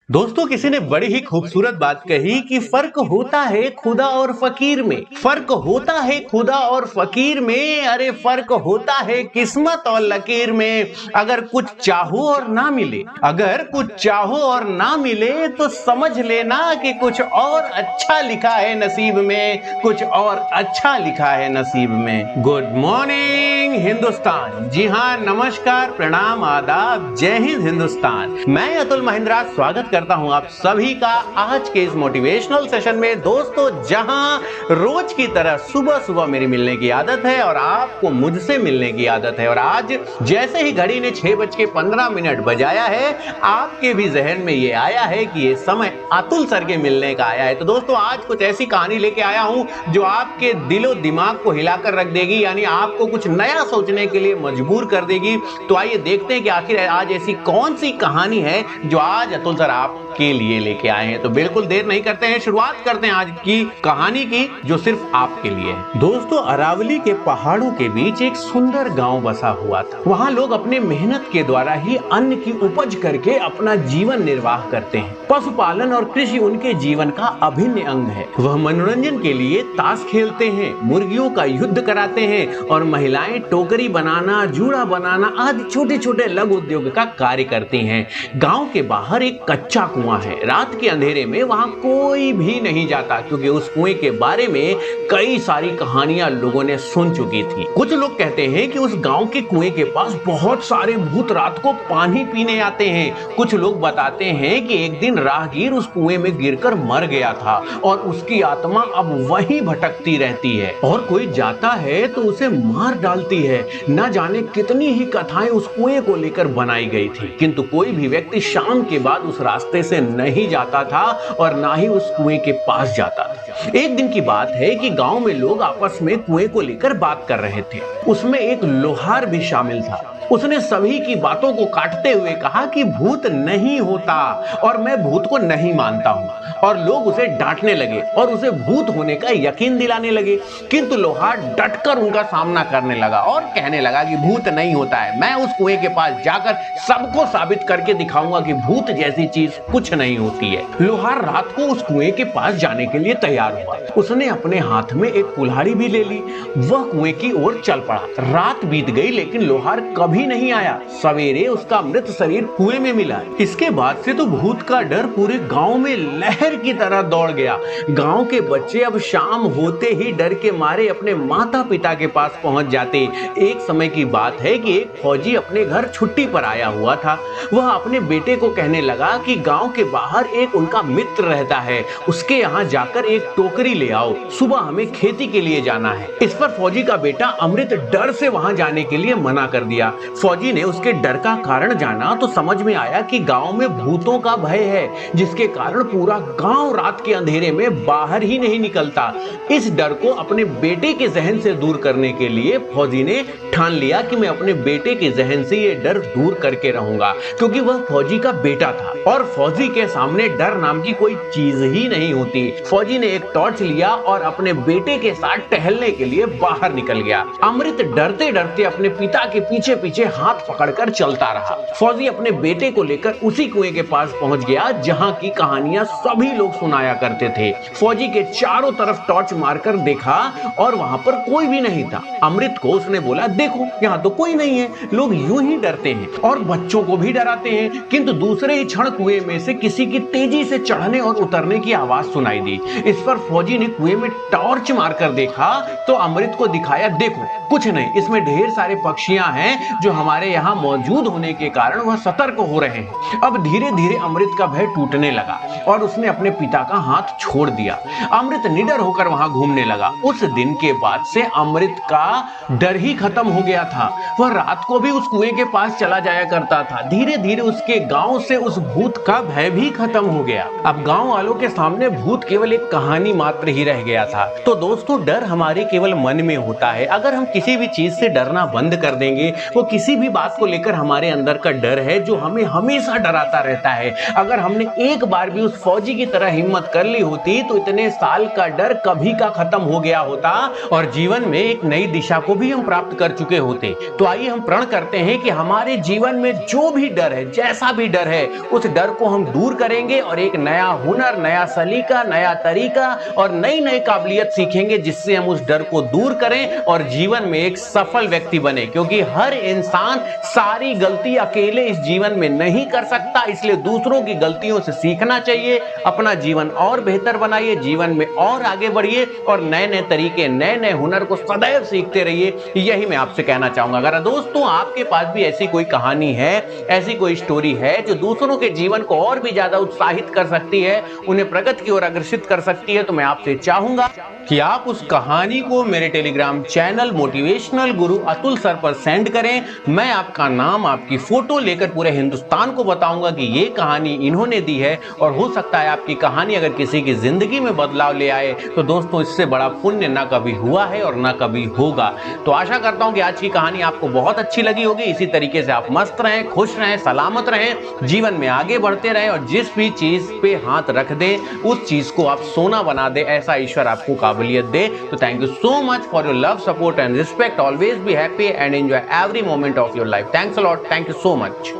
दोस्तों किसी ने बड़ी ही खूबसूरत बात कही कि फर्क होता है खुदा और फकीर में। फर्क होता है खुदा और फकीर में, अरे फर्क होता है किस्मत और लकीर में। अगर कुछ चाहो और ना मिले, अगर कुछ चाहो और ना मिले तो समझ लेना कि कुछ और अच्छा लिखा है नसीब में, कुछ और अच्छा लिखा है नसीब में। Good morning Hindustan. जी हाँ, नमस्कार, प्रणाम, आदाब, जय हिंद हिंदुस्तान। मैं अतुल महिंद्रा स्वागत करता हूं आप सभी का आज के इस मोटिवेशनल सेशन में। दोस्तों, जहां रोज की तरह सुबह सुबह मेरी मिलने की आदत है और आपको मुझसे मिलने की आदत है, और आज जैसे ही घड़ी ने 6:15 बजाया है, आपके भी जहन में ये आया है कि ये समय अतुल सर के मिलने का आया है। तो दोस्तों, आज कुछ ऐसी कहानी लेके आया हूं जो आपके दिलो दिमाग को हिलाकर रख देगी, यानी आपको कुछ नया सोचने के लिए मजबूर कर देगी। तो आइए देखते हैं कि आखिर आज ऐसी कौन सी कहानी है जो आज अतुल सर आपके लिए लेके आए हैं। तो बिल्कुल देर नहीं करते हैं, शुरुआत करते हैं आज की कहानी की जो सिर्फ आपके लिए है। दोस्तों, अरावली के पहाड़ों के बीच एक सुंदर गांव बसा हुआ था। वहां लोग अपने मेहनत के द्वारा ही अन्न की उपज करके अपना जीवन निर्वाह करते हैं। पशुपालन और कृषि उनके जीवन का अभिन्न अंग है। वह मनोरंजन के लिए ताश खेलते हैं, मुर्गियों का युद्ध कराते हैं और महिलाएं टोकरी बनाना, जूड़ा बनाना आदि छोटे छोटे लघु उद्योग का कार्य करती हैं। गांव के बाहर एक कच्चा कुआं है। रात के अंधेरे में वहां कोई भी नहीं जाता, क्योंकि उस कुएं के बारे में कई सारी कहानियां लोगों ने सुन चुकी थी। कुछ लोग कहते हैं कि उस गांव के कुएं के पास बहुत सारे भूत रात को पानी पीने आते हैं। कुछ लोग बताते हैं कि एक दिन राहगीर उस कुएं में गिरकर मर गया था और उसकी आत्मा अब वहीं भटकती रहती है, और कोई जाता है तो उसे मार डालती है। न जाने कितनी ही कथाएं उस कुएं को लेकर बनाई गई थी, किंतु कोई भी व्यक्ति शाम के बाद उस रास्ते से नहीं जाता था और ना ही उस कुएं के पास जाता था। एक दिन की बात है कि गांव में लोग आपस में कुएं को लेकर बात कर रहे थे। उसमें एक लोहार भी शामिल था। उसने सभी की बातों को काटते हुए कहा कि भूत नहीं होता और मैं भूत को नहीं मानता हूं, और लोग उसे डांटने लगे और उसे भूत होने का यकीन दिलाने लगे। किंतु लोहार डटकर उनका सामना करने लगा और कहने लगा कि भूत नहीं होता है। मैं उस कुएं के पास जाकर सबको साबित करके दिखाऊंगा कि भूत जैसी चीज कुछ नहीं होती है। लोहार रात को उस कुएं के पास जाने के लिए तैयार हुआ। उसने अपने हाथ में एक कुल्हाड़ी भी ले ली। वह कुएं की ओर चल पड़ा। रात बीत गई लेकिन लोहार कभी नहीं आया। सवेरे उसका मृत शरीर कुएं में मिला। इसके बाद से तो भूत का डर पूरे गांव में लहर की तरह दौड़ गया। गांव के बच्चे अब शाम होते ही डर के मारे अपने माता पिता के पास पहुंच जाते। एक समय की बात है कि एक फौजी अपने घर छुट्टी पर आया हुआ था। वह अपने बेटे को कहने लगा कि गांव के बाहर एक उनका मित्र रहता है, उसके यहाँ जाकर एक टोकरी ले आओ, सुबह हमें खेती के लिए जाना है। इस पर फौजी का बेटा अमृत डर से वहां जाने के लिए मना कर दिया। फौजी ने उसके डर का कारण जाना तो समझ में आया कि गांव में भूतों का भय है, जिसके कारण पूरा गांव रात के अंधेरे में बाहर ही नहीं निकलता। इस डर को अपने बेटे के जहन से दूर करने के लिए फौजी ने ठान लिया कि मैं अपने बेटे के जहन से ये डर दूर करके रहूंगा, क्योंकि वह फौजी का बेटा था और फौजी के सामने डर नाम की कोई चीज ही नहीं होती। फौजी ने एक टॉर्च लिया और अपने बेटे के साथ टहलने के लिए बाहर निकल गया। अमृत डरते डरते अपने पिता के पीछे पीछे हाथ पकड़कर चलता रहा। फौजी अपने बेटे को लेकर उसी कुएं के पास पहुंच गया जहां की कहानियां सभी लोग सुनाया करते थे। फौजी के चारों तरफ टॉर्च मारकर देखा और वहां पर कोई भी नहीं था। अमृत को उसने बोला, देखो यहाँ तो कोई नहीं है। लोग यूं ही डरते हैं और बच्चों को भी डराते हैं। किंतु दूसरे ही क्षण कुएं में से किसी की तेजी से चढ़ने और उतरने की आवाज सुनाई दी। इस पर फौजी ने कुएं में टॉर्च मारकर देखा तो अमृत को दिखाया, देखो कुछ नहीं, इसमें ढेर सारे पक्षियां हैं जो हमारे यहाँ मौजूद होने के कारण वह सतर्क हो रहे हैं। अब धीरे धीरे अमृत का भय टूटने लगा और उसने अपने पिता का हाथ छोड़ दिया। अमृत निडर होकर वहां घूमने लगा। उस दिन के बाद से अमृत का डर ही खत्म हो गया था। वह रात को भी उस कुएं के पास चला जाया करता था। धीरे धीरे उसके गांव से उस भूत का भय भी खत्म हो गया। अब गांव वालों के सामने भूत केवल एक कहानी मात्र ही रह गया था। तो दोस्तों, डर हमारे केवल मन में होता है। अगर हम किसी भी चीज से डरना बंद कर देंगे, वो किसी भी बात को लेकर हमारे अंदर का डर है जो हमें हमेशा डराता रहता है। अगर हमने एक बार भी उस फौजी की तरह हिम्मत कर ली होती तो इतने साल का डर कभी का खत्म हो गया होता और जीवन में एक नई दिशा को भी हम प्राप्त कर चुके होते। तो आइए हम प्रण करते हैं कि हमारे जीवन में जो भी डर है, जैसा भी डर है, उस डर को हम दूर करेंगे और एक नया हुनर, नया सलीका, नया तरीका और नई नई काबिलियत सीखेंगे जिससे हम उस डर को दूर करें और जीवन में एक सफल व्यक्ति बने। क्योंकि हर इंसान सारी गलती अकेले इस जीवन में नहीं कर सकता, इसलिए दूसरों की गलतियों से सीखना चाहिए। अपना जीवन और बेहतर बनाइए, जीवन में और आगे बढ़िए और नए नए तरीके, नए नए हुनर को सदैव सीखते रहिए। यही मैं आपसे कहना चाहूंगा। अगर दोस्तों आपके पास भी ऐसी कोई कहानी है, ऐसी कोई स्टोरी है जो दूसरों के जीवन को और भी ज्यादा उत्साहित कर सकती है, उन्हें प्रगति की ओर अग्रसित कर सकती है, तो मैं आपसे चाहूंगा कि आप उस कहानी को मेरे टेलीग्राम चैनल मोटिवेशनल गुरु अतुल सर पर सेंड करें। मैं आपका नाम, आपकी फोटो लेकर पूरे हिंदुस्तान को बताऊंगा कि ये कहानी इन्होंने दी है। और हो सकता है आपकी कहानी अगर किसी की जिंदगी में बदलाव ले आए तो दोस्तों इससे बड़ा पुण्य ना कभी हुआ है और ना कभी होगा। तो आशा करता हूं कि आज की कहानी आपको बहुत अच्छी लगी होगी। इसी तरीके से आप मस्त रहें, खुश रहें, सलामत रहें, जीवन में आगे बढ़ते रहें और जिस भी चीज पे हाथ रख दें उस चीज को आप सोना बना दे, ऐसा ईश्वर आपको काबिलियत दे। तो thank you so much for your love, support and respect. Always be happy and enjoy every moment of your life. Thanks a lot. Thank you so much.